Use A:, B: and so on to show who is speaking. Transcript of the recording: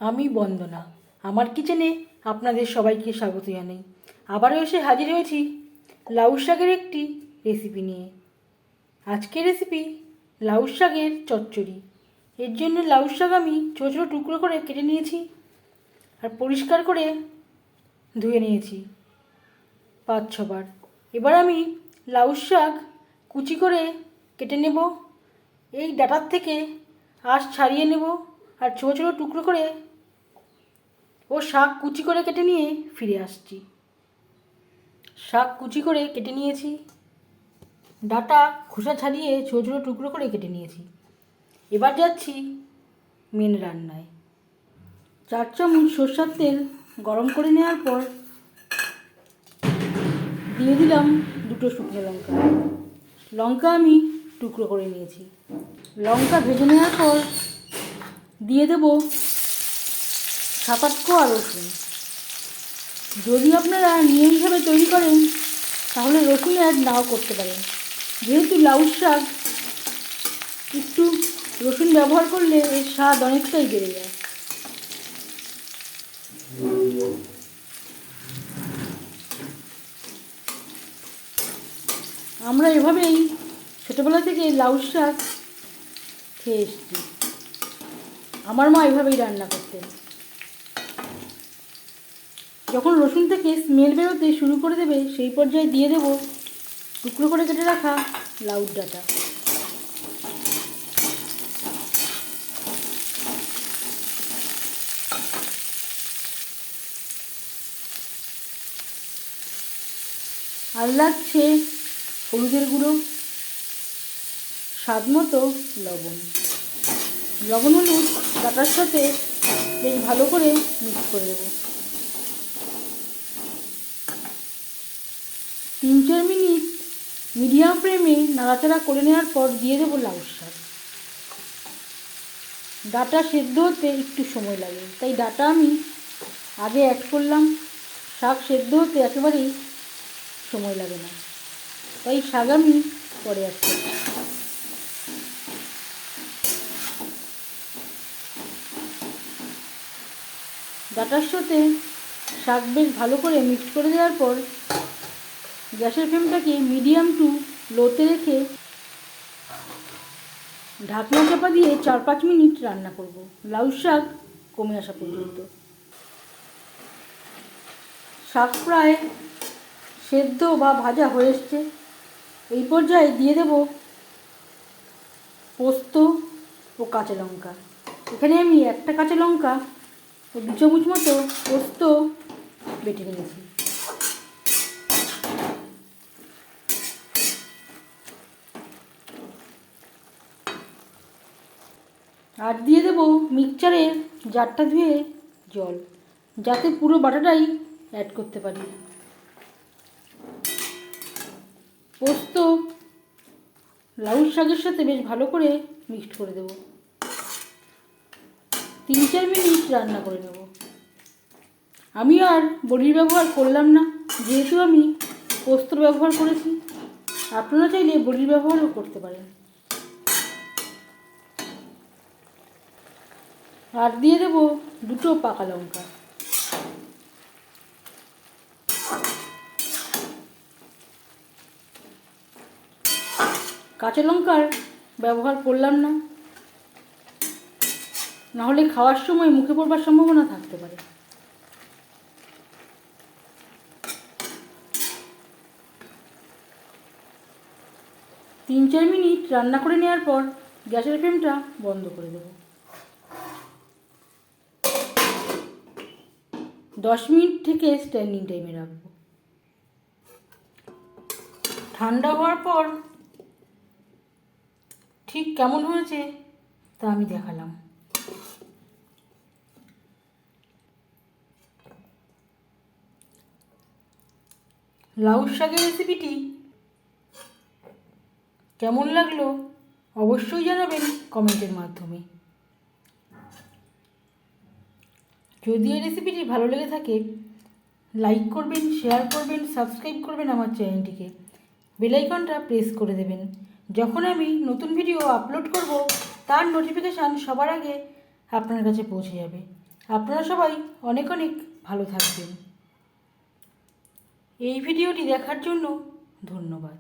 A: আমি বন্দনা, আমার কিচেনে আপনাদের সবাইকে স্বাগত জানাই। আবারও এসে হাজির হয়েছি লাউ শাকের একটি রেসিপি নিয়ে। আজকের রেসিপি লাউ শাকের চচ্চড়ি। এর জন্য লাউ শাক আমি ছোটো ছোটো টুকরো করে কেটে নিয়েছি আর পরিষ্কার করে ধুয়ে নিয়েছি 5-6 বার। এবার আমি লাউ শাক কুচি করে কেটে নেব। এই ডাঁটার থেকে আঁশ ছাড়িয়ে নেব আর ছোটো ছোটো টুকরো করে শাক কুচি করে কেটে নিয়ে ফিরে আসছি। শাক কুচি করে কেটে নিয়েছি, ডাঁটা খোসা ছাড়িয়ে ছোটো ছোটো টুকরো করে কেটে নিয়েছি। এবার যাচ্ছি মেন রান্নায়। 4 চামচ সরষের তেল গরম করে নেওয়ার পর দিয়ে দিলাম 2টো শুকনো লঙ্কা। লঙ্কা আমি টুকরো করে নিয়েছি। লঙ্কা ভেজে নেওয়ার পর দিয়ে দেব 7-8 কোয়া রসুন। যদি আপনারা নিয়ম হিসাবে তৈরি করেন তাহলে রসুন অ্যাড নাও করতে পারেন। যেহেতু লাউ শাক একটু রসুন ব্যবহার করলে এর স্বাদ অনেকটাই বেড়ে যায়। আমরা এভাবেই ছোটোবেলা থেকে লাউ শাক খেয়ে এসেছি। আমার মা এভাবেই রান্না করতেন। যখন রসুন থেকে স্মেল বেরোতে শুরু করে দেবে সেই পর্যায়ে দিয়ে দেব টুকরো করে কেটে রাখা লাউর ডাঁটা। আর লাগছে হলুদের গুঁড়ো, স্বাদ মতো লবণ। লবণ হলুদ ডাঁটার সাথে বেশ ভালো করে মিক্স করে দেবো। 3-4 মিনিট মিডিয়াম ফ্লেমে নাড়াচাড়া করে নেওয়ার পর দিয়ে দেবো লাউ শাক। ডাঁটা সেদ্ধ হতে একটু সময় লাগে, তাই ডাঁটা আমি আগে অ্যাড করলাম। শাক সেদ্ধ হতে একেবারেই সময় লাগে না, তাই শাক আমি পরে অ্যাড করব। ডাঁটার সাথে শাক বেশ ভালো করে মিক্স করে দেওয়ার পর গ্যাসের ফ্লেমটাকে মিডিয়াম টু লোতে রেখে ঢাকনা চাপা দিয়ে 4-5 মিনিট রান্না করব, লাউ শাক কমে আসা পর্যন্ত। শাক প্রায় সেদ্ধ বা ভাজা হয়ে এসছে। এই পর্যায়ে দিয়ে দেব পোস্ত ও কাঁচা লঙ্কা। এখানে আমি 1টা কাঁচা লঙ্কা ও 2 চামচ মতো পোস্ত বেটে নিয়েছি। আর দিয়ে দেব মিক্সচারের জারটা ধুয়ে জল, যাতে পুরো বাটাটাই অ্যাড করতে পারি। পোস্ত লাউ শাকের সাথে বেশ ভালো করে মিক্সড করে দেব। 3-4 মিনিট রান্না করে নেব। আমি আর বড়ির ব্যবহার করলাম না, যেহেতু আমি পোস্তর ব্যবহার করেছি। আপনারা চাইলে বড়ির ব্যবহারও করতে পারেন। আর দিয়ে দেব 2টো পাকা লঙ্কা। কাঁচা লঙ্কার ব্যবহার করলাম না, নাহলে খাওয়ার সময় মুখে পড়বার সম্ভাবনা থাকতে পারে। তিন 4 মিনিট রান্না করে নেওয়ার পর গ্যাসের ফ্লেমটা বন্ধ করে দেব। 10 মিনিট থেকে স্ট্যান্ডিং টাইমে রাখবো। ঠান্ডা হওয়ার পর ঠিক কেমন হয়েছে তা আমি দেখালাম। লাউ শাকের রেসিপিটি কেমন লাগলো অবশ্যই জানাবেন কমেন্টের মাধ্যমে। যদি এই রেসিপিটি ভালো লেগে থাকে লাইক করবেন, শেয়ার করবেন, সাবস্ক্রাইব করবেন আমার চ্যানেলটিকে। বেল আইকনটা প্রেস করে দেবেন। যখন আমি নতুন ভিডিও আপলোড করব তার নোটিফিকেশান সবার আগে আপনার কাছে পৌঁছে যাবে। আপনারা সবাই অনেক অনেক ভালো থাকবেন। এই ভিডিওটি দেখার জন্য ধন্যবাদ।